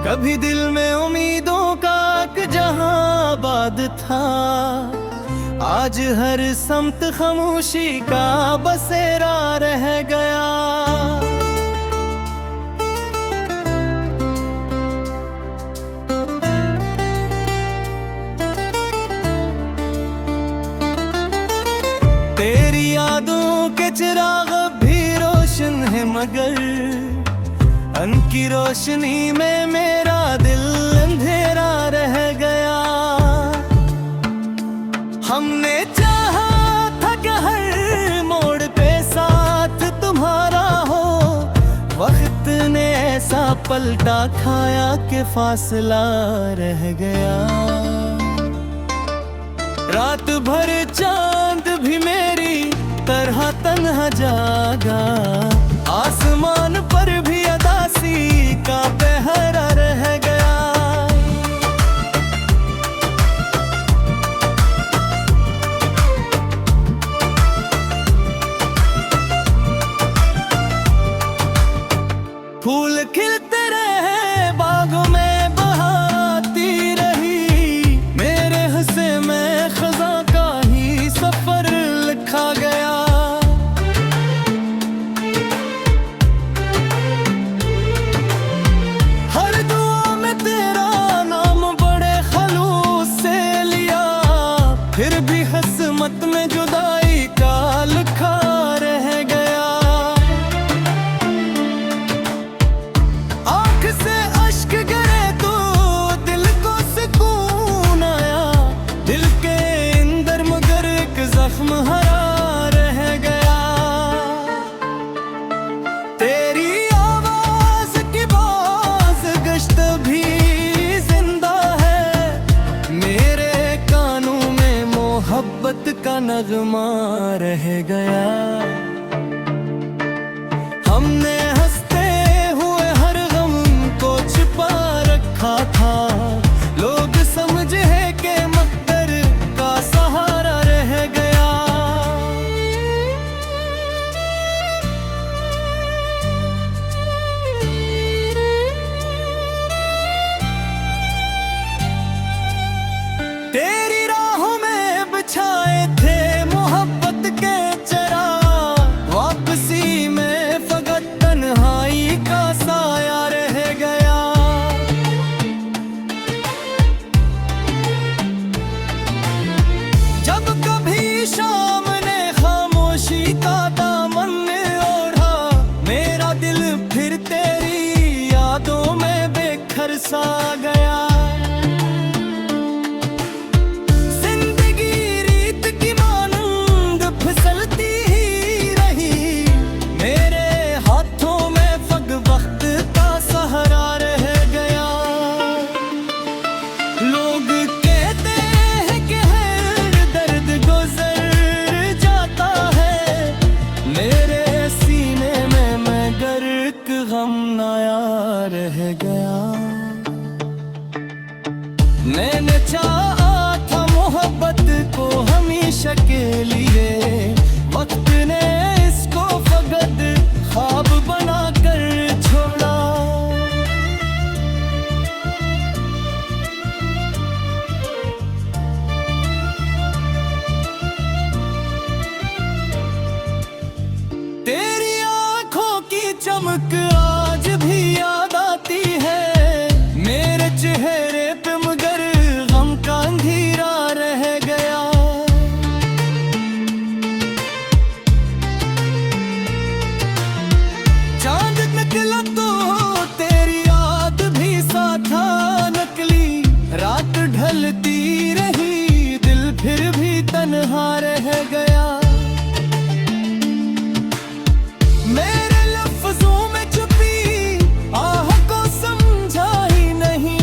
कभी दिल में उम्मीदों का एक जहां आबाद था, आज हर समत खामोशी का बसेरा रह गया। तेरी यादों के चिराग भी रोशन है, मगर उनकी रोशनी में मेरा दिल अंधेरा रह गया। हमने चाहा था कि हर मोड़ पे साथ तुम्हारा हो, वक्त ने ऐसा पलटा खाया कि फासला रह गया। रात भर चांद भी मेरी तरह तन्हा जागा, आसमान पर भी अदासी का पहरा रह गया। फूल खिलते रहे बागों में बहाती रही, मेरे हंसे में खज़ां का ही सफर लिखा गया। फिर भी हसमत में जुदाई का लिखा रह गया। आँख से अश्क गिरे तो दिल को सुकून आया, दिल के अंदर मगर एक जख्म हरा रह गया। तेरी आवाज की बाज गश्त भी जिंदा है, मेरे मोहब्बत का नगमा रह गया। हमने हंसते हुए हर गम को छिपा रखा था, लोग समझे कि मकदर का सहारा रह गया। तेरी छाए थे मोहब्बत के चरा, वापसी में फकत तन्हाई का साया रह गया। जब कभी शाम ने खामोशी का दामन ओढ़ा, मेरा दिल फिर तेरी यादों में बेखर सा गया। गम नया रह गया। मैंने चाहा था मोहब्बत को हमेशा के लिए, वक्त ने इसको फकत ख्वाब बना कर छोड़ा। तेरी आंखों की चमक आज भी याद आती है, मेरे चेहरे पे मगर गम का अंधेरा रह गया। चांद निकला तो तेरी याद भी साथ नकली, रात ढलती रही दिल फिर भी तन्हा रह गया। मेरे लफ्जों में छुपी आह को समझा ही नहीं,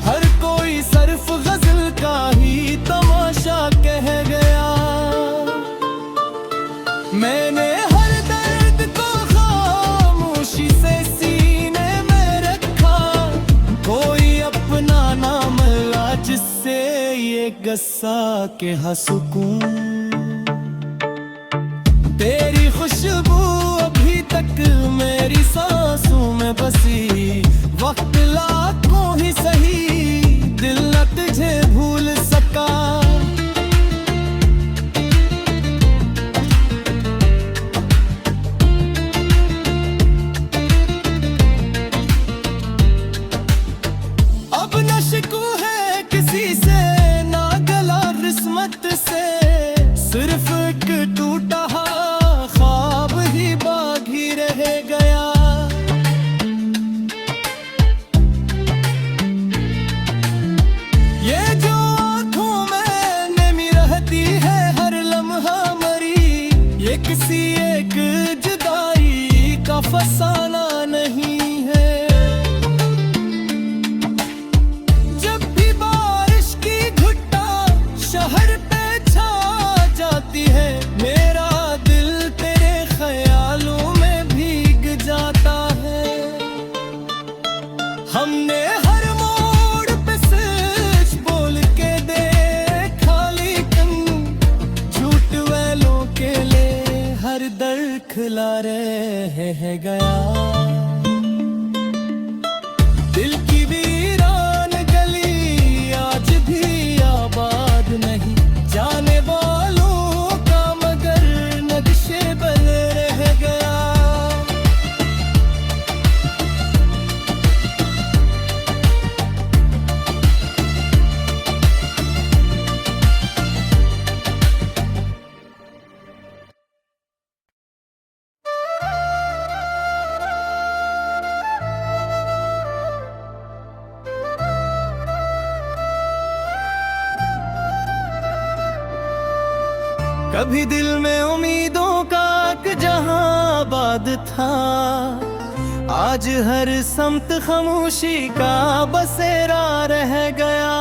हर कोई सिर्फ गजल का ही तमाशा कह गया। मैंने हर दर्द को खामोशी से सीने में रखा, कोई अपना ना मिला जिससे ये गस्सा के सुकून। तेरी खुशबू अभी तक मेरी सांसों में बसी, वक्त लाखों बतला रह गया। दिल की वीरान गली आज भी आबाद नहीं, जाने वालों का मगर नक्शे बन रह गया। कभी दिल में उम्मीदों का एक जहां आबाद था, आज हर समत खामोशी का बसेरा रह गया।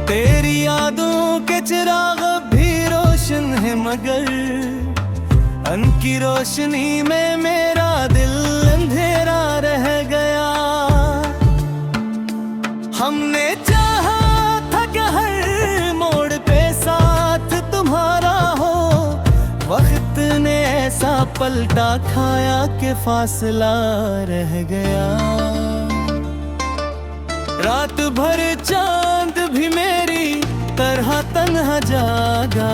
तेरी यादों के चिराग भी रोशन है, मगर उनकी रोशनी में मेरा दिल अंधेरा रह गया। हमने चाहा था कि हर मोड़ पे साथ तुम्हारा हो, वक्त ने ऐसा पलटा खाया कि फासला रह गया। रात भर चांद भी मेरी तरह तन्हा जागा,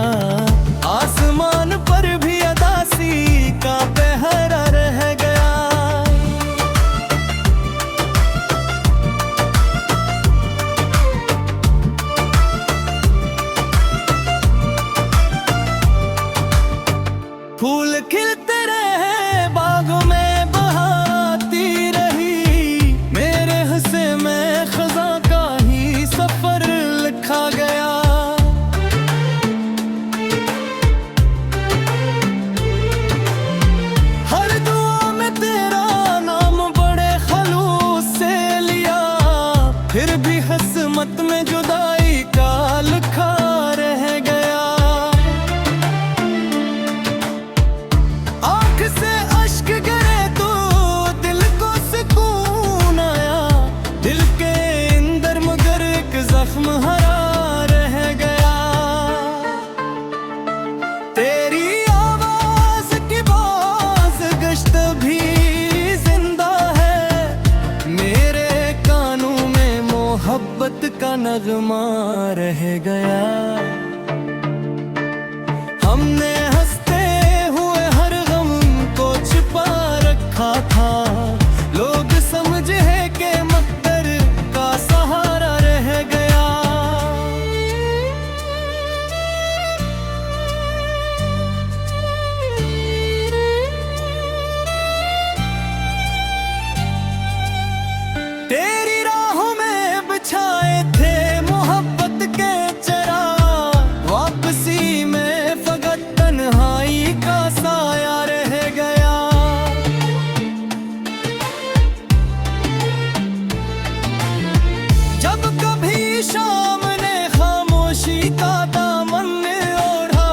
आसमान पर भी अदासी का पहरा रह गया। फूल खिलते रहे बागों में बहाती रही, मेरे हिस्से में खज़ा का ही सफर लिखा गया। फिर भी किस्मत में जुदाई का लिखा रह गया। आँख से अश्क गिरे तो दिल को सुकून आया, दिल के अंदर मगर एक जख्म हरा रह गया। तेरी आवाज की बाज गश्त भी जिंदा है, मेरे कानों में मोहब्बत का नगमा रह गया। हमने हंसते हुए हर गम को छिपा रखा था, लोग समझे कि मकदर का सहारा रह गया। तेरी राहों में बिछाए थे मोहब्बत के चरा, वापसी में फकत तन्हाई का साया रह गया। जब कभी शाम ने खामोशी का दामन ओढ़ा,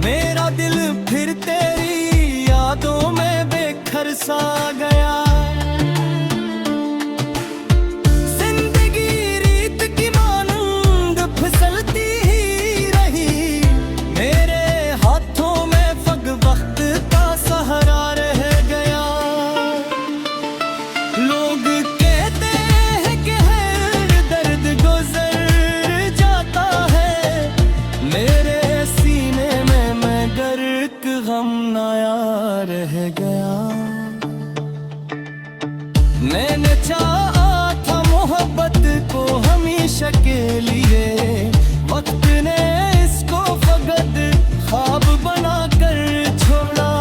मेरा दिल फिर तेरी यादों में बेखर सा गया। रह गया मैंने चाहा था मोहब्बत को हमेशा के लिए, वक्त ने इसको फकत ख्वाब बना कर छोड़ा।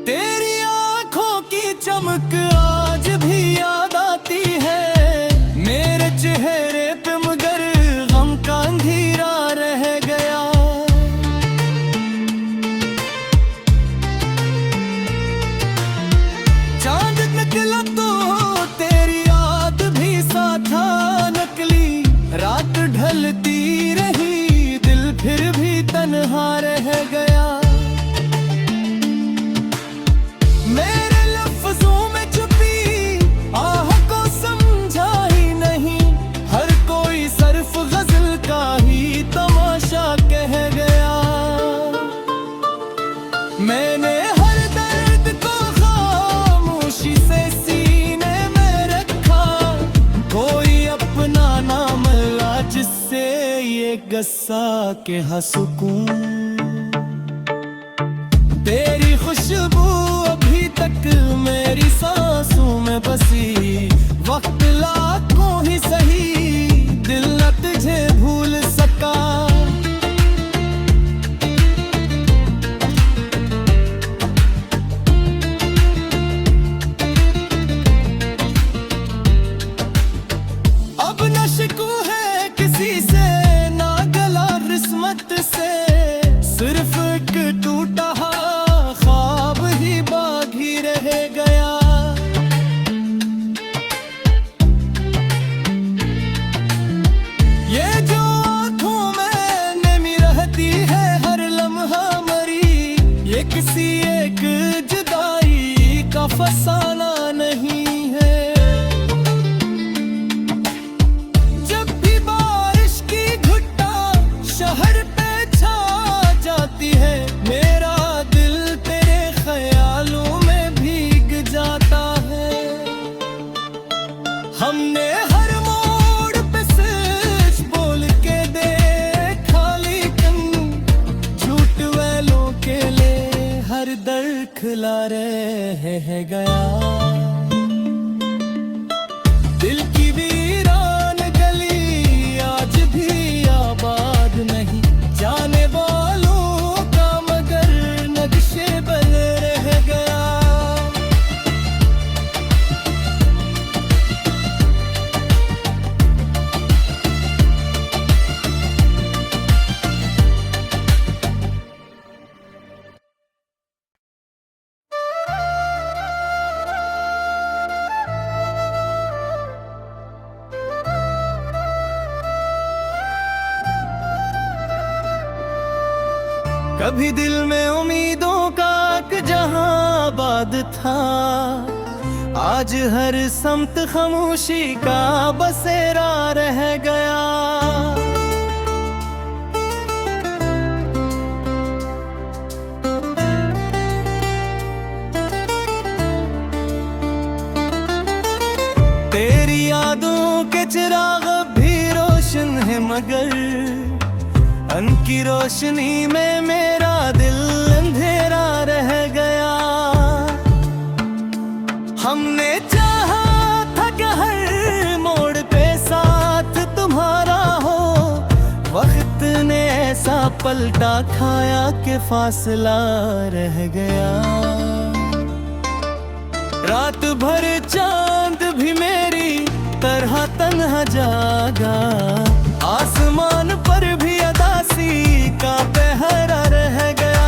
तेरी आंखों की चमक आज भी याद आती है, मेरे चेहरे पे मगर गम का अंधेरा रह गया। चांद निकला तो तेरी याद भी साथ नकली, रात ढलती गस्सा के हंसकूं। तेरी खुशबू अभी तक मेरी सांसों में बसी, वक्त लाखों ही सही दिल न तुझे भूल सका। अब न शिकू है किसी से, ना गला किस्मत से, सिर्फ एक टूटा ख्वाब ही बाकी रह गया। ये जो आँखों में नमी रहती है हर लम्हा मरी, ये किसी एक जुदाई का फसाना नहीं है। जब भी बारिश की घुट्टा शहर पे छा जाती है, मेरा दिल तेरे ख्यालों में भीग जाता है। हमने हर मोड़ पे सच बोल के देखा, लेकिन झूठ वालों के लिए हर दर खिला रह गया। दिल की वीरान गली आज भी आबाद नहीं, जाने वालों का मगर नक्शे बन रह गया। कभी दिल में उम्मीदों का एक जहां आबाद था, आज हर समत खामोशी का बसेरा रह गया। तेरी यादों के चिराग भी रोशन है, मगर उनकी रोशनी में मेरा दिल अंधेरा रह गया। हमने चाहा था कि हर मोड़ पे साथ तुम्हारा हो, वक्त ने ऐसा पलटा खाया कि फासला रह गया। रात भर चांद भी मेरी तरह तन्हा जागा, आसमान पर भी अदासी का पहरा रह गया।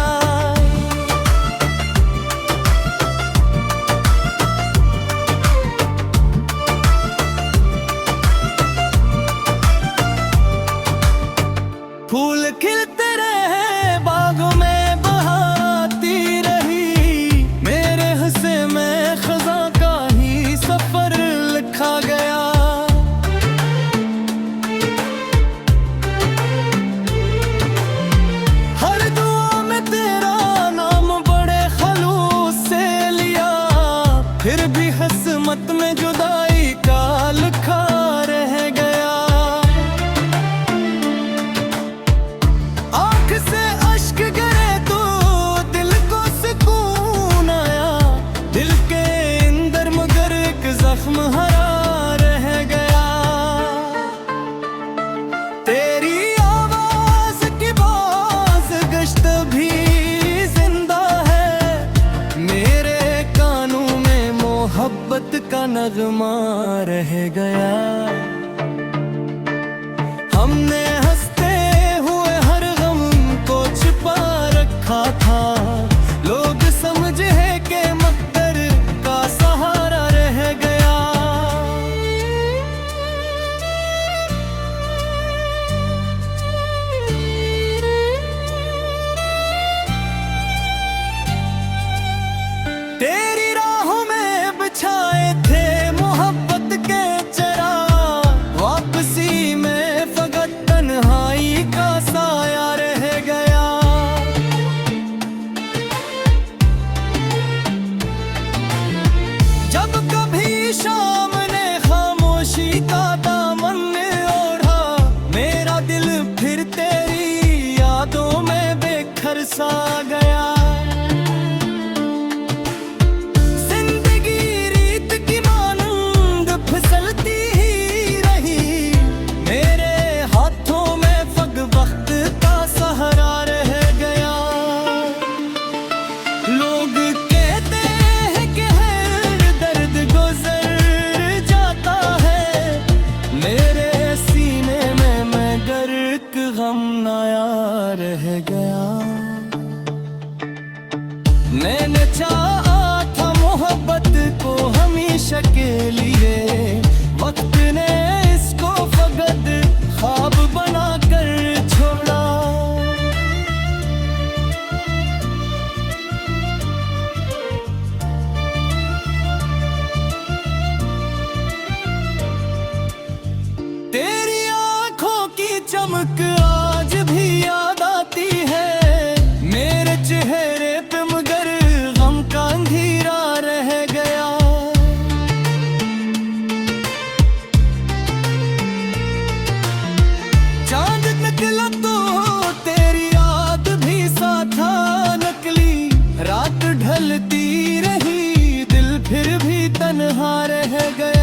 फूल खिलते रहे बागों में बहाती रही, मेरे हिस्से में खज़ां का ही सफर लिखा गया। फिर भी किस्मत में जुदाई का लिखा रह गया। आँख से अश्क गिरे तो दिल को सुकून आया, दिल के अंदर मगर एक जख्म हरा रह गया। तेरी आवाज की बाज गश्त भी जिंदा है, मेरे कानों में मोहब्बत का नगमा रह गया। हमने हंसते हुए हर गम को छिपा रखा था, लोग समझे कि मकदर का सहारा रह गया। तेरी राहों में बिछाए थे मोहब्बत के चरा, वापसी में फकत तन्हा रह गए।